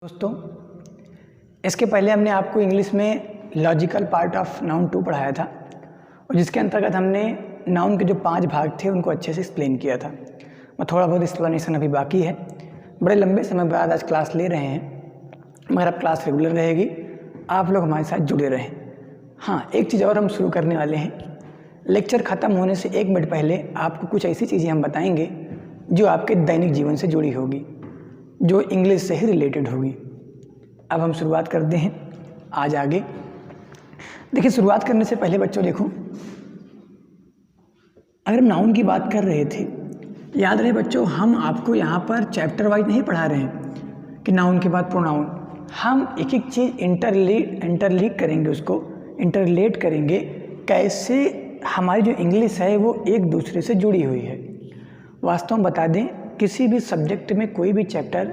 दोस्तों, इसके पहले हमने आपको इंग्लिश में लॉजिकल पार्ट ऑफ नाउन 2 पढ़ाया था और जिसके अंतर्गत हमने नाउन के जो 5 भाग थे उनको अच्छे से एक्सप्लेन किया था। मैं थोड़ा बहुत एक्सप्लेनेशन अभी बाकी है। बड़े लंबे समय बाद आज क्लास ले रहे हैं, मगर अब क्लास रेगुलर रहेगी, आप लोग हमारे साथ जुड़े रहें। हाँ, एक चीज़ और हम शुरू करने वाले हैं। लेक्चर ख़त्म होने से 1 मिनट पहले आपको कुछ ऐसी चीज़ें हम बताएंगे जो आपके दैनिक जीवन से जुड़ी होगी, जो इंग्लिश से ही रिलेटेड होगी। अब हम शुरुआत करते हैं आज आगे। देखिए, शुरुआत करने से पहले बच्चों देखो, अगर हम नाउन की बात कर रहे थे, याद रहे बच्चों, हम आपको यहाँ पर चैप्टर वाइज नहीं पढ़ा रहे हैं कि नाउन के बाद प्रोनाउन। हम एक एक चीज़ इंटरलीक करेंगे, उसको इंटरलेट करेंगे, कैसे हमारी जो इंग्लिश है वो एक दूसरे से जुड़ी हुई है। वास्तव में बता दें, किसी भी सब्जेक्ट में कोई भी चैप्टर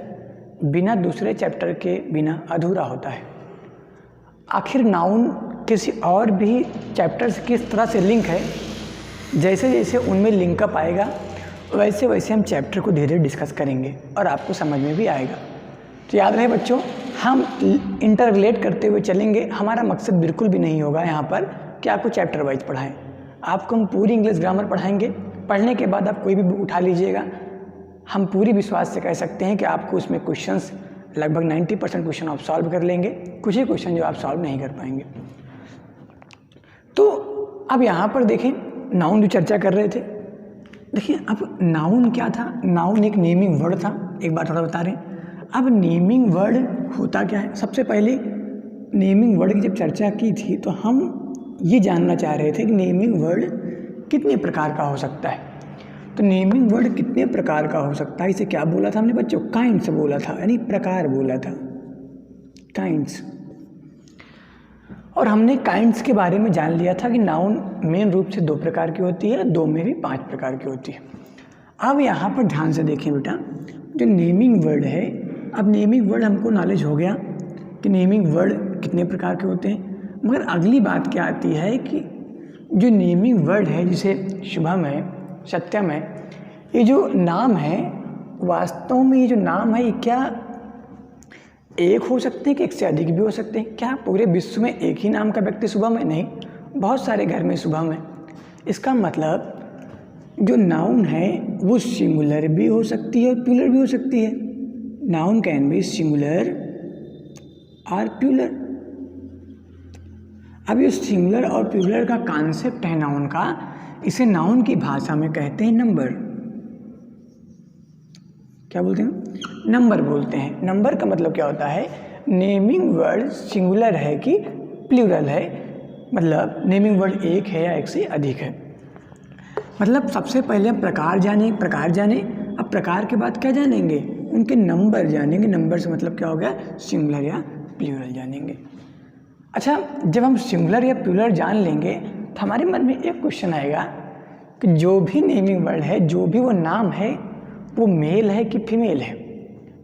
बिना दूसरे चैप्टर के बिना अधूरा होता है। आखिर नाउन किसी और भी चैप्टर से किस तरह से लिंक है, जैसे जैसे उनमें लिंकअप आएगा वैसे वैसे हम चैप्टर को धीरे धीरे डिस्कस करेंगे और आपको समझ में भी आएगा। तो याद रहे बच्चों, हम इंटर रिलेट करते हुए चलेंगे। हमारा मकसद बिल्कुल भी नहीं होगा यहाँ पर कि आपको चैप्टर वाइज पढ़ाएं। आपको हम पूरी इंग्लिश ग्रामर पढ़ाएंगे। पढ़ने के बाद आप कोई भी बुक उठा लीजिएगा, हम पूरी विश्वास से कह सकते हैं कि आपको उसमें क्वेश्चंस लगभग 90% क्वेश्चन आप सॉल्व कर लेंगे। कुछ ही क्वेश्चन जो आप सॉल्व नहीं कर पाएंगे। तो अब यहाँ पर देखें, नाउन जो चर्चा कर रहे थे, देखिए अब नाउन क्या था। नाउन एक नेमिंग वर्ड था। एक बार थोड़ा बता रहे हैं। अब नेमिंग वर्ड होता क्या है। सबसे पहले नेमिंग वर्ड की जब चर्चा की थी तो हम ये जानना चाह रहे थे कि नेमिंग वर्ड कितने प्रकार का हो सकता है। तो नेमिंग वर्ड कितने प्रकार का हो सकता है, इसे क्या बोला था हमने बच्चों? काइंड्स बोला था, यानी प्रकार बोला था, काइंड्स। और हमने काइंड्स के बारे में जान लिया था कि नाउन मेन रूप से 2 प्रकार की होती है, 2 में भी 5 प्रकार की होती है। अब यहाँ पर ध्यान से देखें बेटा, जो नेमिंग वर्ड है, अब नेमिंग वर्ड हमको नॉलेज हो गया कि नेमिंग वर्ड कितने प्रकार के होते हैं। मगर अगली बात क्या आती है कि जो नेमिंग वर्ड है, जैसे शुभम है, सत्यम है, ये जो नाम है, वास्तव में ये जो नाम है, ये क्या एक हो सकते हैं कि एक से अधिक भी हो सकते हैं? क्या पूरे विश्व में एक ही नाम का व्यक्ति शुभम है? नहीं, बहुत सारे घर में शुभम है। इसका मतलब जो नाउन है वो सिंगुलर भी हो सकती है और प्लूरल भी हो सकती है। नाउन कैन बी सिंगुलर और प्लूरल। अब ये सिंगुलर और प्लूरल का कॉन्सेप्ट है नाउन का, इसे नाउन की भाषा में कहते हैं नंबर। क्या बोलते हैं? नंबर बोलते हैं। नंबर का मतलब क्या होता है? नेमिंग वर्ड सिंगुलर है कि प्लूरल है, मतलब नेमिंग वर्ड एक है या एक से अधिक है। मतलब सबसे पहले हम प्रकार जाने। अब प्रकार के बाद क्या जानेंगे? उनके नंबर जानेंगे। नंबर से मतलब क्या हो गया? सिंगुलर या प्लूरल जानेंगे। अच्छा, जब हम सिंगुलर या प्लूरल जान लेंगे तो हमारे मन में एक क्वेश्चन आएगा कि जो भी नेमिंग वर्ड है, जो भी वो नाम है, वो मेल है कि फीमेल है?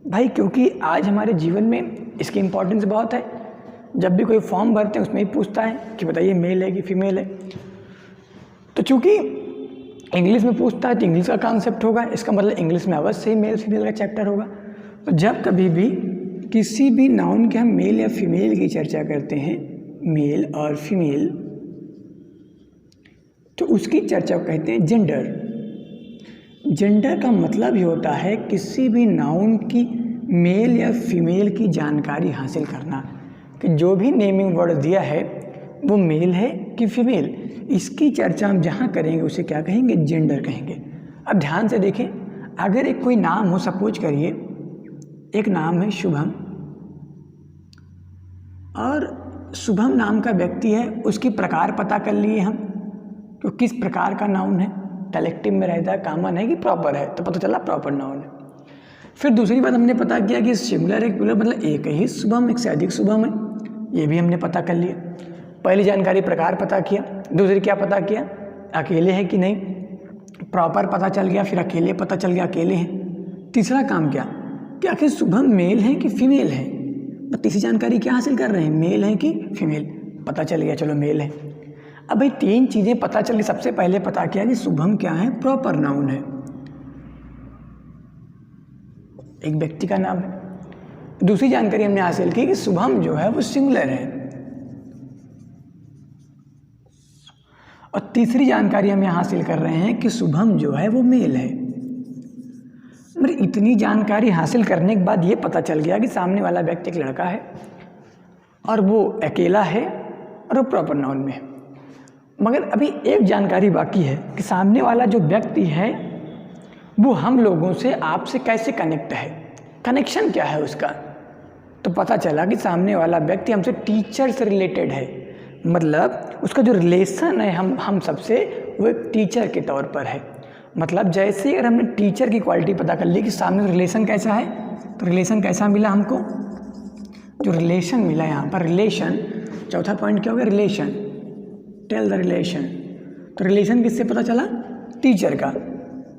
भाई, क्योंकि आज हमारे जीवन में इसकी इम्पोर्टेंस बहुत है। जब भी कोई फॉर्म भरते हैं उसमें ही पूछता है कि बताइए मेल है कि फीमेल है। तो चूँकि इंग्लिश में पूछता है तो इंग्लिश का कॉन्सेप्ट होगा, इसका मतलब इंग्लिश में अवश्य ही मेल फीमेल का चैप्टर होगा। तो जब कभी भी किसी भी नाउन के हम मेल या फीमेल की चर्चा करते हैं, मेल और फीमेल, तो उसकी चर्चा को कहते हैं जेंडर। जेंडर का मतलब ही होता है किसी भी नाउन की मेल या फीमेल की जानकारी हासिल करना, कि जो भी नेमिंग वर्ड दिया है वो मेल है कि फीमेल। इसकी चर्चा हम जहाँ करेंगे उसे क्या कहेंगे? जेंडर कहेंगे। अब ध्यान से देखें, अगर एक कोई नाम हो, सपोज करिए एक नाम है शुभम, और शुभम नाम का व्यक्ति है, उसकी प्रकार पता कर लिए हम तो किस प्रकार का नाउन है, कलेक्टिव में रहता है, कॉमन है कि प्रॉपर है, तो पता चला प्रॉपर नाउन है। फिर दूसरी बात हमने पता किया कि सिंगुलर है प्लूरल, मतलब एक ही शुभम, एक से अधिक शुभम है, ये भी हमने पता कर लिया। पहली जानकारी प्रकार पता किया, दूसरी क्या पता किया? अकेले हैं कि नहीं, प्रॉपर पता चल गया, फिर अकेले पता चल गया अकेले हैं। तीसरा काम क्या कि आखिर शुभम मेल है कि फीमेल है? तो तीसरी जानकारी क्या हासिल कर रहे हैं? मेल है कि फीमेल, पता चल गया, चलो मेल है। अब भाई 3 चीज़ें पता चली। सबसे पहले पता किया कि शुभम क्या है? प्रॉपर नाउन है, एक व्यक्ति का नाम है। दूसरी जानकारी हमने हासिल की कि शुभम जो है वो सिंगुलर है। और तीसरी जानकारी हम यहाँ हासिल कर रहे हैं कि शुभम जो है वो मेल है। मतलब इतनी जानकारी हासिल करने के बाद ये पता चल गया कि सामने वाला व्यक्ति एक लड़का है और वो अकेला है और वो प्रॉपर नाउन में है। मगर अभी एक जानकारी बाकी है कि सामने वाला जो व्यक्ति है वो हम लोगों से, आपसे कैसे कनेक्ट है, कनेक्शन क्या है उसका। तो पता चला कि सामने वाला व्यक्ति हमसे टीचर से रिलेटेड है। मतलब उसका जो रिलेशन है हम सबसे, वो एक टीचर के तौर पर है। मतलब जैसे अगर हमने टीचर की क्वालिटी पता कर ली कि सामने रिलेशन कैसा है, तो रिलेशन कैसा मिला हमको, जो रिलेशन मिला यहाँ पर, रिलेशन, चौथा पॉइंट क्या होगा, रिलेशन, टेल द रिलेशन। तो रिलेशन किससे पता चला, टीचर का।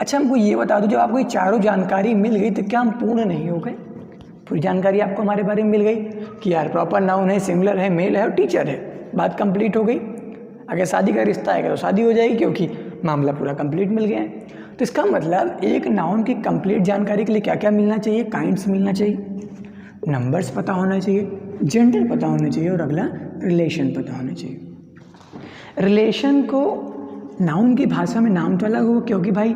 अच्छा हमको ये बता दो, जब आपको ये चारों जानकारी मिल गई तो क्या हम पूर्ण नहीं हो गए? पूरी जानकारी आपको हमारे बारे में मिल गई कि यार प्रॉपर नाउन है, सिंगुलर है, मेल है और टीचर है, बात कंप्लीट हो गई। अगर शादी का रिश्ता आएगा तो शादी हो जाएगी, क्योंकि मामला पूरा कंप्लीट मिल गया है। तो इसका मतलब एक नाउन की कंप्लीट जानकारी के लिए क्या क्या मिलना चाहिए, काइंड्स मिलना चाहिए, नंबर्स पता होना चाहिए, जेंडर पता होना चाहिए और अगला रिलेशन पता होना चाहिए। रिलेशन को नाउन की भाषा में नाम तो अलग होगा, क्योंकि भाई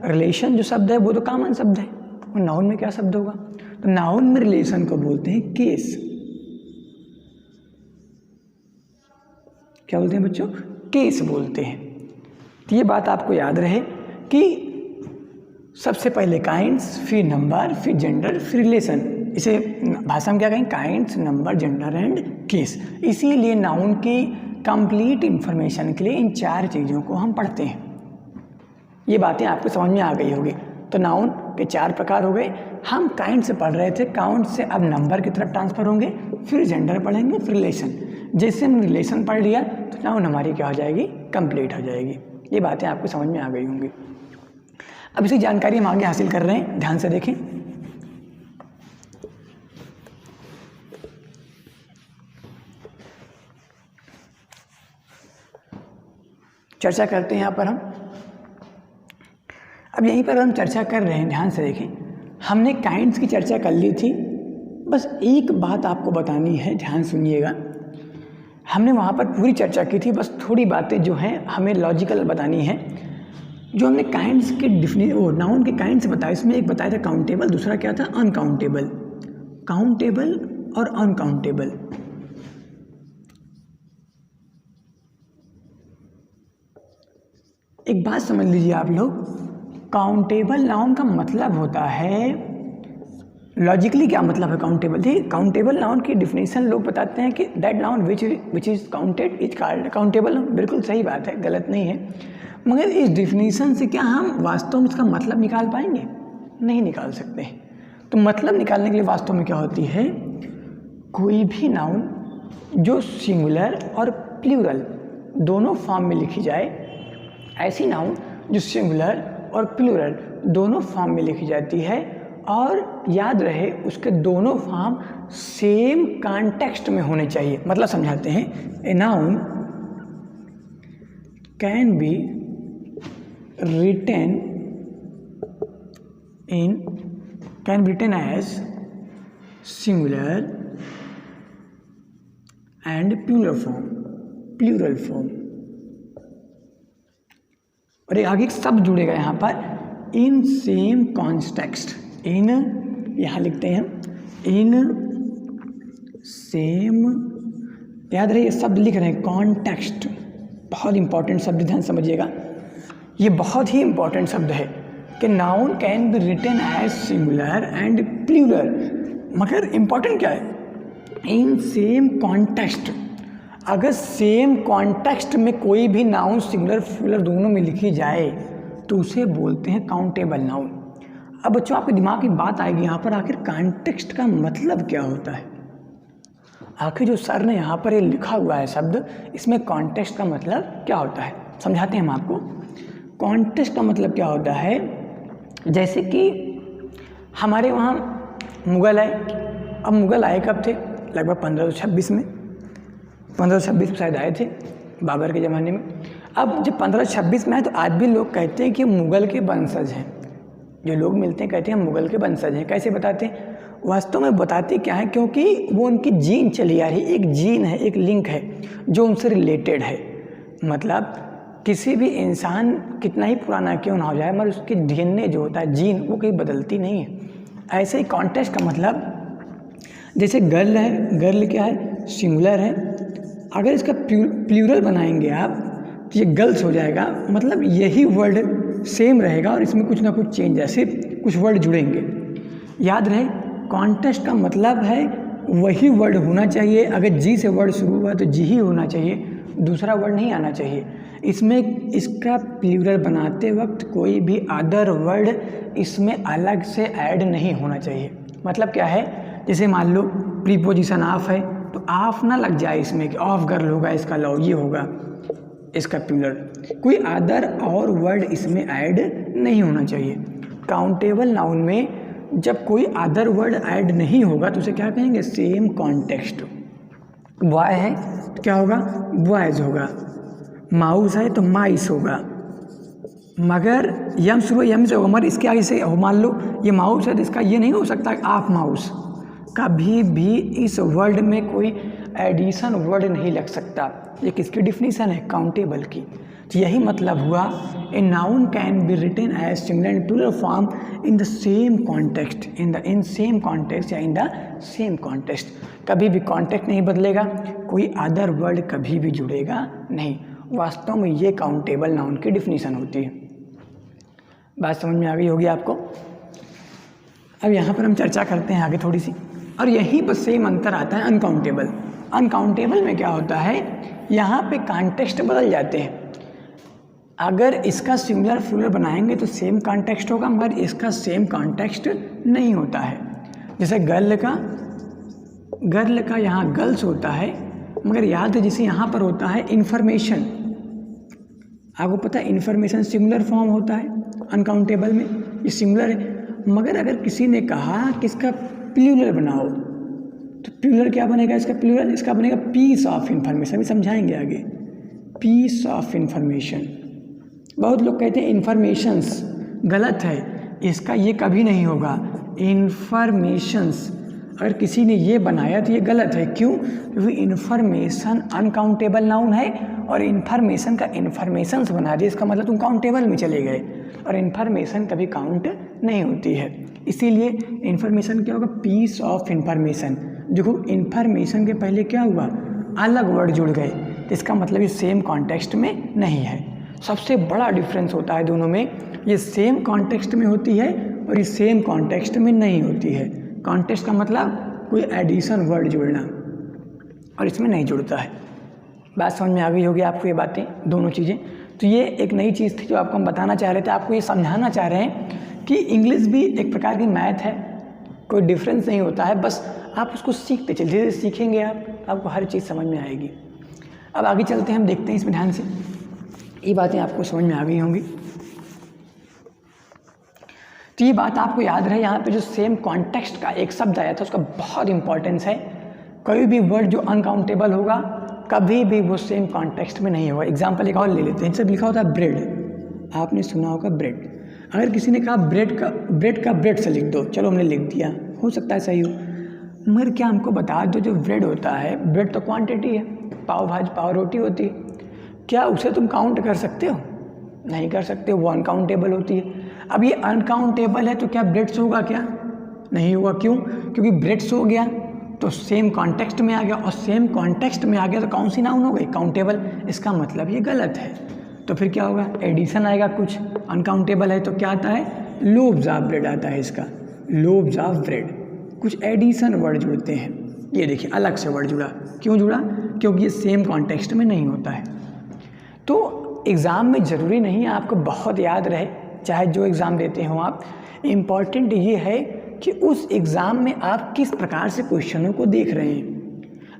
रिलेशन जो शब्द है वो तो कॉमन शब्द है, और नाउन में क्या शब्द होगा? तो नाउन में रिलेशन को बोलते हैं केस। क्या बोलते हैं बच्चों? केस बोलते हैं। तो ये बात आपको याद रहे कि सबसे पहले काइंड्स, फिर नंबर, फिर जेंडर, फिर रिलेशन। इसे भाषा में क्या कहें? Kinds, number, gender and case. इसीलिए नाउन की कंप्लीट इंफॉर्मेशन के लिए इन चार चीज़ों को हम पढ़ते हैं। ये बातें आपको समझ में आ गई होगी। तो नाउन के चार प्रकार हो गए। हम काइंड से पढ़ रहे थे, काउंट से अब नंबर की तरफ ट्रांसफ़र होंगे, फिर जेंडर पढ़ेंगे, फिर रिलेशन। जैसे हमने रिलेशन पढ़ लिया तो नाउन हमारी क्या हो जाएगी? कंप्लीट हो जाएगी। ये बातें आपको समझ में आ गई होंगी। अब इसी जानकारी हम आगे हासिल कर रहे हैं, ध्यान से देखें। चर्चा करते हैं यहाँ पर हम। अब यहीं पर हम चर्चा कर रहे हैं, ध्यान से देखें। हमने काइंड्स की चर्चा कर ली थी। बस एक बात आपको बतानी है, ध्यान सुनिएगा। हमने वहाँ पर पूरी चर्चा की थी, बस थोड़ी बातें जो हैं हमें लॉजिकल बतानी है। जो हमने काइंड्स के नाउन के काइंड्स बताया, इसमें एक बताया था काउंटेबल, दूसरा क्या था? अनकाउंटेबल। काउंटेबल और अनकाउंटेबल। एक बात समझ लीजिए आप लोग, काउंटेबल नाउन का मतलब होता है, लॉजिकली क्या मतलब है काउंटेबल? देखिए, काउंटेबल नाउन की डिफिनेशन लोग बताते हैं कि that noun which is counted is called countable. बिल्कुल सही बात है, गलत नहीं है। मगर इस डिफिनेशन से क्या हम वास्तव में इसका मतलब निकाल पाएंगे? नहीं निकाल सकते। तो मतलब निकालने के लिए वास्तव में क्या होती है, कोई भी नाउन जो सिंगुलर और प्लूरल दोनों फॉर्म में लिखी जाए, ऐसी नाउन जो सिंगुलर और प्लूरल दोनों फॉर्म में लिखी जाती है, और याद रहे उसके दोनों फॉर्म सेम कॉन्टेक्स्ट में होने चाहिए। मतलब समझाते हैं, a noun can be written as singular and plural form. और एक आगे शब्द जुड़ेगा यहाँ पर, इन सेम कॉन्टेक्स्ट। इन यहाँ लिखते हैं इन सेम, याद रहे ये शब्द लिख रहे हैं, कॉन्टेक्स्ट। बहुत इंपॉर्टेंट शब्द, ध्यान समझिएगा, ये बहुत ही इंपॉर्टेंट शब्द है कि noun can be written as singular and plural. मगर इंपॉर्टेंट क्या है? In same context. अगर सेम कॉन्टेक्स्ट में कोई भी नाउन सिंगुलर प्लूरल दोनों में लिखी जाए तो उसे बोलते हैं काउंटेबल नाउन। अब बच्चों आपके दिमाग की बात आएगी यहाँ पर, आखिर कॉन्टेक्स्ट का मतलब क्या होता है? आखिर जो सर ने यहाँ पर ये लिखा हुआ है शब्द, इसमें कॉन्टेक्स्ट का मतलब क्या होता है समझाते हैं हम आपको। कॉन्टेक्स्ट का मतलब क्या होता है, जैसे कि हमारे वहाँ मुग़ल आए। अब मुग़ल आए कब थे? लगभग 1526 में, 1526 में शायद आए थे, बाबर के ज़माने में। अब जब 1526 में आए तो आज भी लोग कहते हैं कि मुग़ल के वंशज हैं। जो लोग मिलते हैं कहते हैं हम मुग़ल के वंशज हैं। कैसे बताते हैं? वास्तव में बताती क्या है, क्योंकि वो उनकी जीन चली आ रही है, एक जीन है, एक लिंक है जो उनसे रिलेटेड है। मतलब किसी भी इंसान कितना ही पुराना क्यों ना हो जाए, मगर उसकी डीएनए जो होता है, जीन, वो कहीं बदलती नहीं है। ऐसे ही कॉन्टेक्स्ट का मतलब जैसे गर्ल है, गर्ल क्या है, सिंगुलर है, अगर इसका प्लूरल बनाएंगे आप तो ये गर्ल्स हो जाएगा। मतलब यही वर्ड सेम रहेगा और इसमें कुछ ना कुछ चेंज है, सिर्फ कुछ वर्ड जुड़ेंगे। याद रहे, कॉन्टेक्स्ट का मतलब है वही वर्ड होना चाहिए। अगर जी से वर्ड शुरू हुआ तो जी ही होना चाहिए, दूसरा वर्ड नहीं आना चाहिए। इसमें इसका प्लूरल बनाते वक्त कोई भी अदर वर्ड इसमें अलग से ऐड नहीं होना चाहिए। मतलब क्या है, जैसे मान लो प्रीपोजिशन ऑफ है तो ऑफ ना लग जाए इसमें कि ऑफ गर्ल होगा, इसका लव ये होगा इसका प्लूरल। कोई अदर और वर्ड इसमें ऐड नहीं होना चाहिए। काउंटेबल नाउन में जब कोई अदर वर्ड ऐड नहीं होगा तो उसे क्या कहेंगे, सेम कॉन्टेक्स्ट। बॉय है तो क्या होगा, बॉयज होगा। माउस है तो माइस होगा। मगर यम शुरू यम से होगा, मगर इसके आगे से मान लो ये माउस है तो इसका ये नहीं हो सकता आप माउस। कभी भी इस वर्ड में कोई एडिशन वर्ड नहीं लग सकता। ये किसकी डिफिनीशन है, काउंटेबल की। तो यही मतलब हुआ, a noun can be written as singular in plural form in the same context, in same context या इन द सेम कॉन्टेक्स्ट। कभी भी कॉन्टेक्स्ट नहीं बदलेगा, कोई अदर वर्ड कभी भी जुड़ेगा नहीं। वास्तव में ये काउंटेबल नाउन की डिफिनीशन होती है। बात समझ में आ गई होगी आपको। अब यहाँ पर हम चर्चा करते हैं आगे थोड़ी सी, और यहीं पर सेम अंतर आता है अनकाउंटेबल। अनकाउंटेबल में क्या होता है, यहाँ पे कॉन्टेक्स्ट बदल जाते हैं। अगर इसका सिंगुलर प्लूरल बनाएंगे तो सेम कॉन्टेक्स्ट होगा, मगर इसका सेम कॉन्टेक्स्ट नहीं होता है। जैसे गर्ल का यहाँ गर्ल्स होता है, मगर याद है जैसे यहाँ पर होता है इन्फॉर्मेशन। आपको पता है इन्फॉर्मेशन सिंगुलर फॉर्म होता है अनकाउंटेबल में, ये सिंगुलर है। मगर अगर किसी ने कहा कि इसका प्लूरल बनाओ तो प्लूरल क्या बनेगा, इसका प्लूरल इसका बनेगा पीस ऑफ इन्फॉर्मेशन। अभी समझाएंगे आगे, पीस ऑफ इन्फॉर्मेशन। बहुत लोग कहते हैं इन्फॉर्मेशंस, गलत है, इसका ये कभी नहीं होगा, इन्फॉर्मेशंस। अगर किसी ने ये बनाया तो ये गलत है। क्यों, क्योंकि इन्फॉर्मेशन अनकाउंटेबल नाउन है और इन्फॉर्मेशन का इन्फॉर्मेशंस बना दिया, इसका मतलब तुम काउंटेबल में चले गए, और इन्फॉर्मेशन कभी काउंट नहीं होती है। इसीलिए इन्फॉर्मेशन क्या होगा, पीस ऑफ इन्फॉर्मेशन। देखो इन्फॉर्मेशन के पहले क्या हुआ, अलग वर्ड जुड़ गए, तो इसका मतलब ये सेम कॉन्टेक्स्ट में नहीं है। सबसे बड़ा डिफरेंस होता है दोनों में, ये सेम कॉन्टेक्स्ट में होती है और ये सेम कॉन्टेक्स्ट में नहीं होती है। कॉन्टेक्स्ट का मतलब कोई एडिशन वर्ड जुड़ना, और इसमें नहीं जुड़ता है। बात समझ में आ गई होगी आपको ये बातें, दोनों चीज़ें। तो ये एक नई चीज़ थी जो आपको हम बताना चाह रहे थे, आपको ये समझाना चाह रहे हैं कि इंग्लिश भी एक प्रकार की मैथ है, कोई डिफरेंस नहीं होता है, बस आप उसको सीखते चलिए, धीरे सीखेंगे आपको हर चीज़ समझ में आएगी। अब आगे चलते हैं, हम देखते हैं इसमें ध्यान से, ये बातें आपको समझ में आ गई होंगी। तो ये बात आपको याद रहे, यहाँ पे जो सेम कॉन्टेक्स्ट का एक शब्द आया था उसका बहुत इंपॉर्टेंस है। कोई भी वर्ड जो अनकाउंटेबल होगा कभी भी वो सेम कॉन्टेक्स्ट में नहीं होगा। एग्जाम्पल एक और ले लेते हैं, सब लिखा होता है ब्रेड, आपने सुना होगा ब्रेड। अगर किसी ने कहा ब्रेड का ब्रेड से लिख दो, चलो हमने लिख दिया, हो सकता है सही हो, मगर क्या हमको बता दो जो ब्रेड होता है, ब्रेड तो क्वांटिटी है, पाव रोटी होती है, क्या उसे तुम काउंट कर सकते हो, नहीं कर सकते, वो अनकाउंटेबल होती है। अब ये अनकाउंटेबल है तो क्या ब्रेड्स होगा, क्या नहीं होगा। क्यों, क्योंकि ब्रेड्स हो गया तो सेम कॉन्टेक्स्ट में आ गया, और सेम कॉन्टेक्स्ट में आ गया तो कौन सी नाउन हो गई, काउंटेबल। इसका मतलब ये गलत है, तो फिर क्या होगा, एडिशन आएगा कुछ। अनकाउंटेबल है तो क्या आता है, लोब्स ऑफ ब्रेड आता है, इसका लोब्स ऑफ ब्रेड, कुछ एडिशन वर्ड जुड़ते हैं। ये देखिए अलग से वर्ड जुड़ा, क्यों जुड़ा, क्योंकि ये सेम कॉन्टेक्स्ट में नहीं होता है। तो एग्ज़ाम में ज़रूरी नहीं है आपको बहुत याद रहे, चाहे जो एग्ज़ाम देते हो आप, इम्पॉर्टेंट ये है कि उस एग्ज़ाम में आप किस प्रकार से क्वेश्चनों को देख रहे हैं।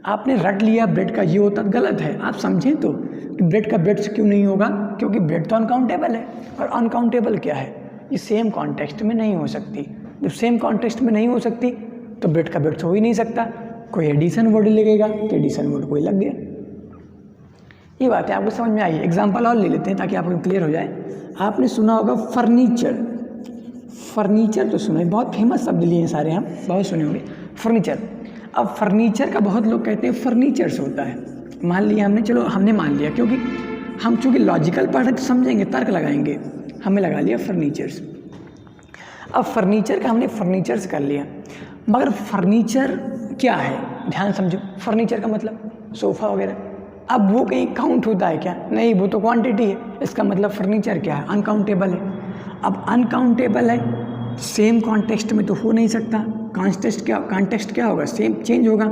आपने रट लिया ब्रेड का ये होता, गलत है। आप समझें तो कि ब्रेड का ब्रेड से क्यों नहीं होगा, क्योंकि ब्रेड तो अनकाउंटेबल है, और अनकाउंटेबल क्या है, ये सेम कॉन्टेक्स्ट में नहीं हो सकती। जब सेम कॉन्टेक्स्ट में नहीं हो सकती तो ब्रेड का ब्रेड हो ही नहीं सकता, कोई एडिशन वर्ड लगेगा तो एडिशन वर्ड कोई लग गया। ये बातें आपको समझ में आई। एग्जाम्पल और ले लेते हैं ताकि आपको क्लियर हो जाए। आपने सुना होगा फर्नीचर, फर्नीचर तो सुने, बहुत फेमस शब्द लिए हैं सारे, हम बहुत सुने होंगे फर्नीचर। अब फर्नीचर का बहुत लोग कहते हैं फर्नीचर से होता है, मान लिया हमने, चलो हमने मान लिया, क्योंकि हम चूँकि लॉजिकल पढ़ रहे तो समझेंगे, तर्क लगाएंगे, हमें लगा लिया फर्नीचर्स। अब फर्नीचर का हमने फर्नीचर्स कर लिया, मगर फर्नीचर क्या है, ध्यान समझो। फर्नीचर का मतलब सोफ़ा वगैरह, अब वो कहीं काउंट होता है क्या? नहीं, वो तो क्वांटिटी है। इसका मतलब फर्नीचर क्या है? अनकाउंटेबल है। अब अनकाउंटेबल है, सेम कॉन्टेक्स्ट में तो हो नहीं सकता। कॉन्टेक्स्ट क्या होगा? सेम चेंज होगा।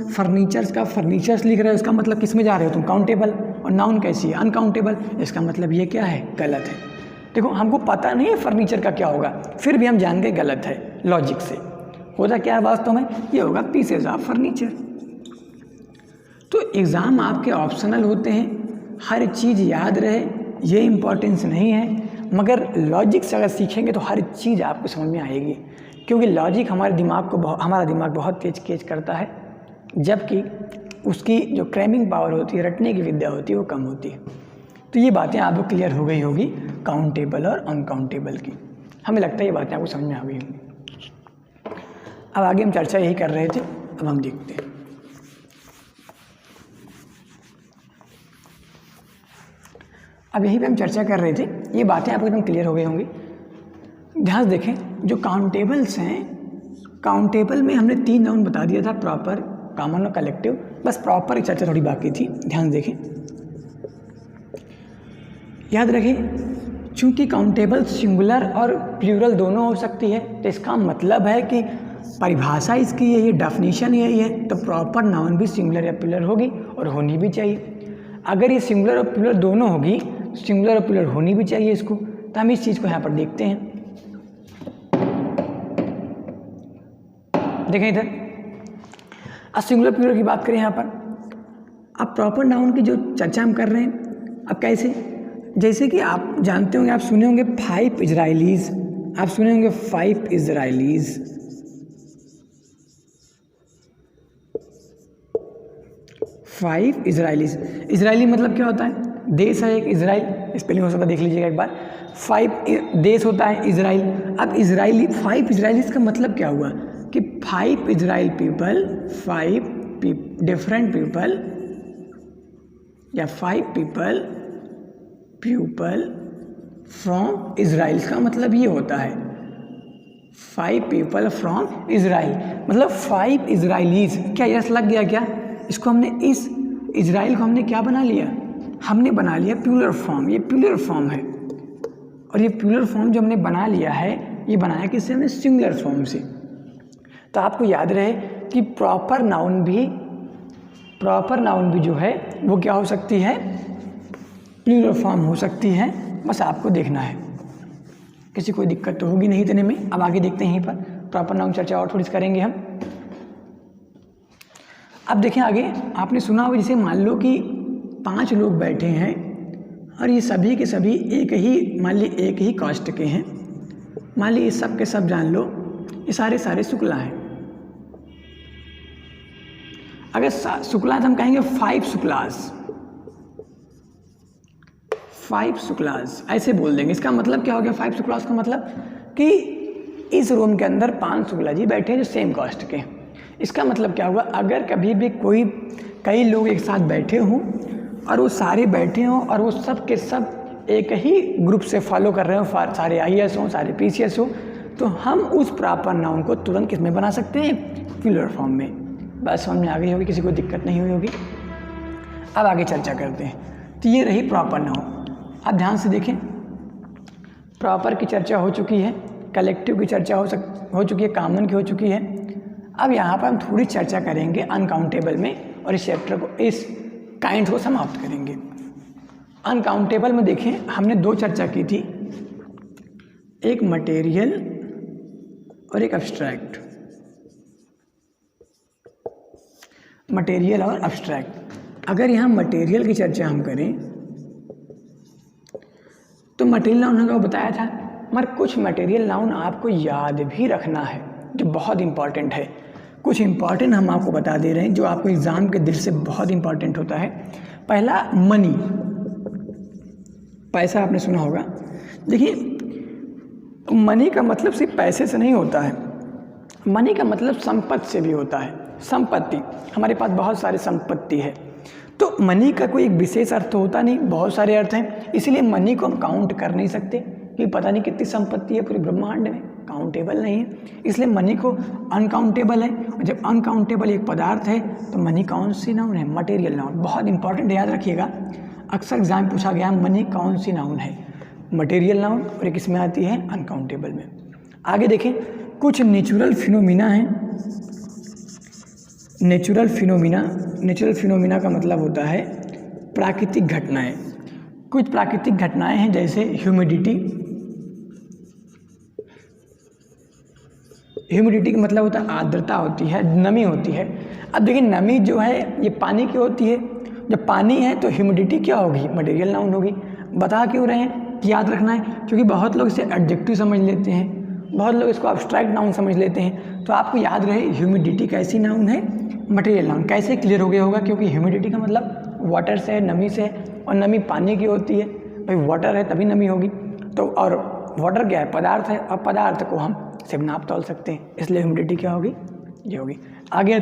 फर्नीचर्स का फर्नीचर्स लिख रहे हो, इसका मतलब किस में जा रहे हो तुम? काउंटेबल। और नाउन कैसी है? अनकाउंटेबल। इसका मतलब ये क्या है? गलत है। देखो, हमको पता नहीं है फर्नीचर का क्या होगा, फिर भी हम जान गए गलत है लॉजिक से। होता क्या है वास्तव में? ये होगा पीसेज ऑफ फर्नीचर। तो एग्ज़ाम आपके ऑप्शनल होते हैं, हर चीज़ याद रहे ये इम्पोर्टेंस नहीं है, मगर लॉजिक से अगर सीखेंगे तो हर चीज़ आपको समझ में आएगी, क्योंकि लॉजिक हमारा दिमाग बहुत तेज कैच करता है, जबकि उसकी जो क्रैमिंग पावर होती है, रटने की विद्या होती है, वो कम होती है। तो ये बातें आपको क्लियर हो गई होगी काउंटेबल और अनकाउंटेबल की। हमें लगता है ये बातें आपको समझ में आ गई होंगी। अब आगे हम चर्चा यही कर रहे थे, अब हम देखते हैं। अब यहीं पे हम चर्चा कर रहे थे, ये बातें आपको एकदम क्लियर हो गई होंगी। ध्यान से देखें, जो काउंटेबल्स हैं, काउंटेबल में हमने 3 नाउन बता दिया था, प्रॉपर, कॉमन और कलेक्टिव। बस प्रॉपर की चर्चा थोड़ी बाकी थी। ध्यान देखें, याद रखें, चूंकि काउंटेबल सिंगुलर और प्लूरल दोनों हो सकती है, तो इसका मतलब है कि परिभाषा इसकी है, ये डेफिनेशन यही है, तो प्रॉपर नाउन भी सिंगुलर या प्लूरल होगी, और होनी भी चाहिए। अगर ये सिंगुलर और प्लूरल दोनों होगी, सिंगुलर और प्लूरल होनी भी चाहिए इसको। तो हम इस चीज़ को यहाँ पर देखते हैं। देखें इधर, अब सिंगुलर प्लूरल की बात करें यहाँ पर। अब प्रॉपर नाउन की जो चर्चा हम कर रहे हैं, अब कैसे? जैसे कि आप जानते होंगे, आप सुने होंगे 5 इजराइलीज़, आप सुने होंगे 5 इजराइलीज़। 5 इजराइलीज़। इजराइली मतलब क्या होता है? देश है एक इजराइल, स्पेलिंग हो सकता है देख लीजिएगा एक बार। 5 देश होता है इजराइल। अब इजराइली 5 इजराइलीज़ का मतलब क्या हुआ कि 5 इजराइल पीपल, 5 डिफरेंट पीपल, या 5 पीपल फ्रॉम इजराइल का मतलब ये होता है 5 पीपल फ्रॉम इजराइल, मतलब 5 इजराइलीज़। क्या यस लग गया क्या? इसको हमने, इस इजराइल को हमने क्या बना लिया? हमने बना लिया प्लूरल फॉर्म। ये प्लूरल फॉर्म है, और ये प्लूरल फॉर्म जो हमने बना लिया है, ये बनाया किससे? हमने सिंगुलर फॉर्म से। तो आपको याद रहे कि प्रॉपर नाउन भी जो है वो क्या हो सकती है? प्लूरल फॉर्म हो सकती है। बस आपको देखना है, किसी कोई दिक्कत तो होगी नहीं इतने में। अब आगे देखते हैं, यहीं पर प्रॉपर नाउन चर्चा और थोड़ी सी करेंगे हम। अब देखें आगे, आपने सुना होगा, जैसे मान लो कि 5 लोग बैठे हैं, और ये सभी के सभी एक ही कास्ट के हैं। मान ली ये सब के सब जान लो, ये सारे शुक्ला हैं। अगर शुक्ला तो हम कहेंगे 5 शुक्लास, ऐसे बोल देंगे। इसका मतलब क्या हो गया 5 शुक्लास का मतलब कि इस रूम के अंदर 5 शुक्ला जी बैठे हैं जो सेम कास्ट के। इसका मतलब क्या होगा? अगर कभी भी कई लोग एक साथ बैठे हों, और वो सारे बैठे हों, और वो सब के सब एक ही ग्रुप से फॉलो कर रहे हो, सारे IAS हों, सारे PCS हो, तो हम उस प्रॉपर नाउन को तुरंत किस में बना सकते हैं? प्लूरल फॉर्म में। बस समझ में आ गई होगी, किसी को दिक्कत नहीं हुई होगी। अब आगे चर्चा करते हैं। तो ये रही प्रॉपर नाउन। अब ध्यान से देखें, प्रॉपर की चर्चा हो चुकी है, कलेक्टिव की चर्चा हो चुकी है, कॉमन की हो चुकी है। अब यहाँ पर हम थोड़ी चर्चा करेंगे अनकाउंटेबल में, और इस चैप्टर को, इस काइंड को समाप्त करेंगे। अनकाउंटेबल में देखें, हमने 2 चर्चा की थी, एक मटेरियल और एक अब्स्ट्रैक्ट। मटेरियल और अब्स्ट्रैक्ट। अगर यहाँ मटेरियल की चर्चा हम करें, तो मटेरियल नाउन को बताया था, मगर कुछ मटेरियल नाउन आपको याद भी रखना है, जो बहुत इंपॉर्टेंट है। कुछ इंपॉर्टेंट हम आपको बता दे रहे हैं, जो आपको एग्ज़ाम के दिल से बहुत इंपॉर्टेंट होता है। पहला, मनी, पैसा आपने सुना होगा। देखिए, तो मनी का मतलब सिर्फ पैसे से नहीं होता है, मनी का मतलब संपत्ति से भी होता है। संपत्ति, हमारे पास बहुत सारी संपत्ति है, तो मनी का कोई एक विशेष अर्थ होता नहीं, बहुत सारे अर्थ हैं। इसीलिए मनी को हम काउंट कर नहीं सकते कि पता नहीं कितनी संपत्ति है पूरे ब्रह्मांड में, काउंटेबल नहीं है, इसलिए मनी को अनकाउंटेबल है। और जब अनकाउंटेबल एक पदार्थ है तो मनी कौन सी नाउन है? Material noun. बहुत इंपॉर्टेंट, याद रखिएगा, अक्सर एग्जाम पूछा गया मनी कौन सी नाउन है? मटेरियल नाउन, और एक इसमें आती है अनकाउंटेबल में। आगे देखें, कुछ नेचुरल फिनोमिना हैं। नेचुरल फिनोमिना का मतलब होता है प्राकृतिक घटनाएं। कुछ प्राकृतिक घटनाएं हैं जैसे ह्यूमिडिटी का मतलब होता है आर्द्रता होती है, नमी होती है। अब देखिए नमी जो है ये पानी की होती है, जब पानी है तो ह्यूमिडिटी क्या होगी? मटेरियल नाउन होगी। बता क्यों रहे हैं कि याद रखना है? क्योंकि बहुत लोग इसे एडजेक्टिव समझ लेते हैं, बहुत लोग इसको एब्स्ट्रैक्ट नाउन समझ लेते हैं, तो आपको याद रहे ह्यूमिडिटी कैसी नाउन है? Material noun. कैसे क्लियर हो गया होगा? क्योंकि ह्यूमिडिटी का मतलब वाटर से है, नमी से है, और नमी पानी की होती है। भाई वाटर है तभी नमी होगी, तो और वाटर क्या है? पदार्थ है, और पदार्थ को हम सिर्फ नाप तोल सकते हैं, इसलिए ह्यूमिडिटी क्या होगी? ये होगी। आगे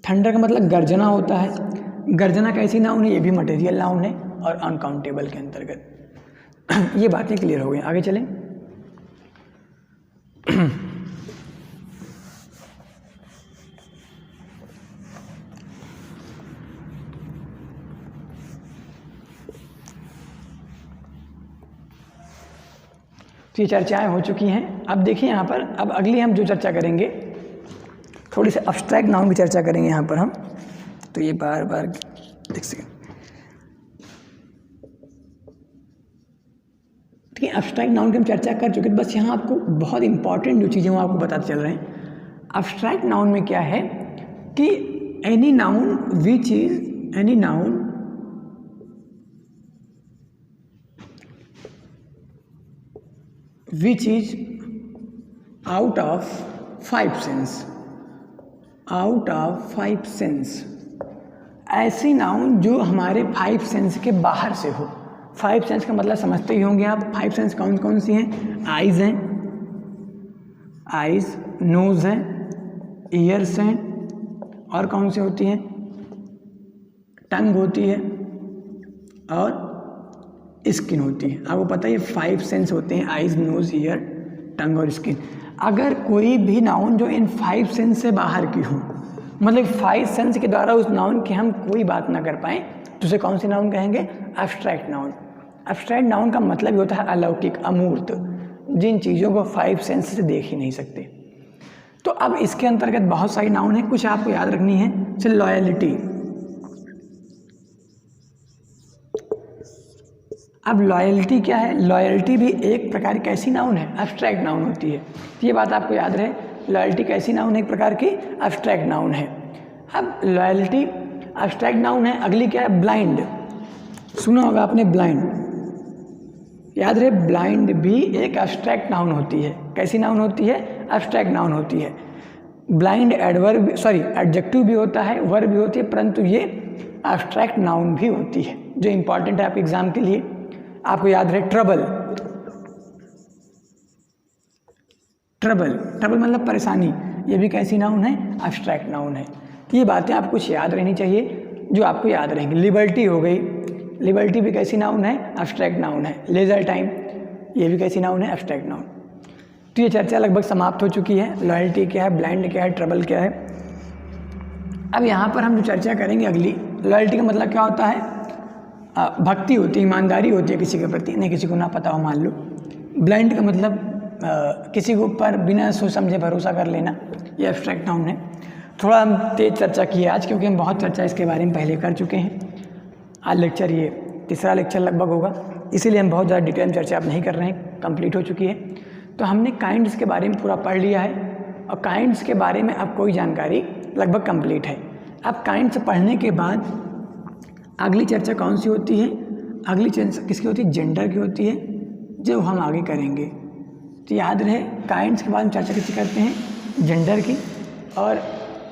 थंडर का मतलब गर्जना होता है। गर्जना कैसी नाउन है? ये भी मटेरियल नाउन है और अनकाउंटेबल के अंतर्गत। ये बातें क्लियर हो गई। आगे चलें। तो ये चर्चाएं हो चुकी हैं। अब देखिए यहाँ पर, अब अगली हम जो चर्चा करेंगे, थोड़ी सी अब्स्ट्रैक्ट नाउन की चर्चा करेंगे यहाँ पर हम। तो ये बार बार देख सकें, ठीक है। अब्स्ट्रैक्ट नाउन की हम चर्चा कर चुके, बस यहाँ आपको बहुत इंपॉर्टेंट जो चीज़ें वो आपको बताते चल रहे हैं। अब्स्ट्रैक्ट नाउन में क्या है कि any noun which is out of five sense, ऐसी नाउन जो हमारे 5 सेंस के बाहर से हो। 5 सेंस का मतलब समझते ही होंगे आप। 5 सेंस कौन कौन सी हैं? आइज़ हैं, आइज़, नोज़ हैं, ईयर्स हैं, और कौन सी होती हैं? टंग होती है और स्किन होती है। आपको पता है ये 5 सेंस होते हैं, आइज़, नोज़, ईयर, टंग और स्किन। अगर कोई भी नाउन जो इन 5 सेंस से बाहर की हो, मतलब 5 सेंस के द्वारा उस नाउन की हम कोई बात ना कर पाएँ, तो उसे कौन सी नाउन कहेंगे? Abstract noun. एब्स्ट्रैक्ट नाउन का मतलब ही होता है अलौकिक, अमूर्त, जिन चीज़ों को 5 सेंस से देख ही नहीं सकते। तो अब इसके अंतर्गत बहुत सारी नाउन है, कुछ आपको याद रखनी है। चल, लॉयल्टी। अब लॉयल्टी क्या है? लॉयल्टी भी एक प्रकार की कैसी नाउन है? एब्स्ट्रैक्ट नाउन होती है। तो ये बात आपको याद रहे, लॉयल्टी कैसी नाउन है? एक प्रकार की एब्स्ट्रैक्ट नाउन है। अब लॉयल्टी एब्स्ट्रैक्ट नाउन है। अगली क्या है? ब्लाइंड। सुना होगा आपने ब्लाइंड, याद रहे ब्लाइंड भी एक एब्स्ट्रैक्ट नाउन होती है। कैसी नाउन होती है? एब्स्ट्रैक्ट नाउन होती है। ब्लाइंड एडजेक्टिव भी होता है, वर्ब भी होती है, परंतु ये एब्स्ट्रैक्ट नाउन भी होती है। जो इंपॉर्टेंट है आपके एग्जाम के लिए, आपको याद रहे ट्रबल मतलब परेशानी, ये भी कैसी नाउन है? एब्स्ट्रैक्ट नाउन है। तो ये बातें आपको कुछ याद रहनी चाहिए जो आपको याद रहेंगी। लिबर्टी हो गई, लिबर्टी भी कैसी नाउन है? एब्स्ट्रैक्ट नाउन है। लेजर टाइम, ये भी कैसी नाउन है? Abstract noun. तो ये चर्चा लगभग समाप्त हो चुकी है। लॉयल्टी क्या है, ब्लाइंड क्या है, ट्रबल क्या है। अब यहाँ पर हम जो चर्चा करेंगे अगली, लॉयल्टी का मतलब क्या होता है? भक्ति होती है, ईमानदारी होती है किसी के प्रति, नहीं किसी को ना पता हो मान लो। ब्लाइंड का मतलब किसी के ऊपर बिना सोच समझे भरोसा कर लेना, ये एब्स्ट्रैक्ट नाउन है। थोड़ा हम तेज चर्चा किए आज, क्योंकि हम बहुत चर्चा इसके बारे में पहले कर चुके हैं। आज लेक्चर ये तीसरा लेक्चर लगभग होगा, इसीलिए हम बहुत ज़्यादा डिटेल में चर्चा अब नहीं कर रहे हैं, कंप्लीट हो चुकी है। तो हमने काइंड्स के बारे में पूरा पढ़ लिया है, और काइंड्स के बारे में अब कोई जानकारी लगभग कंप्लीट है। अब काइंड्स पढ़ने के बाद अगली चर्चा कौन सी होती है? अगली चर्चा किसकी होती है? जेंडर की होती है, जो हम आगे करेंगे। तो याद रहे, काइंड्स के बाद हम चर्चा किसकी करते हैं? जेंडर की। और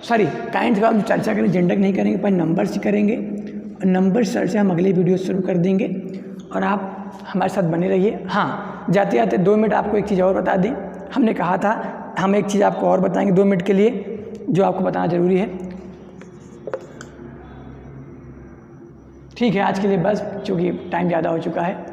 काइंड्स के बाद हम चर्चा करें, जेंडर नहीं करेंगे, पर नंबर्स करेंगे। और नंबर चर्चा हम अगले वीडियो शुरू कर देंगे, और आप हमारे साथ बने रहिए। हाँ, जाते जाते 2 मिनट आपको एक चीज़ और बता दी। हमने कहा था हम एक चीज़ आपको और बताएंगे 2 मिनट के लिए, जो आपको बताना ज़रूरी है। ठीक है, आज के लिए बस, चूँकि टाइम ज़्यादा हो चुका है।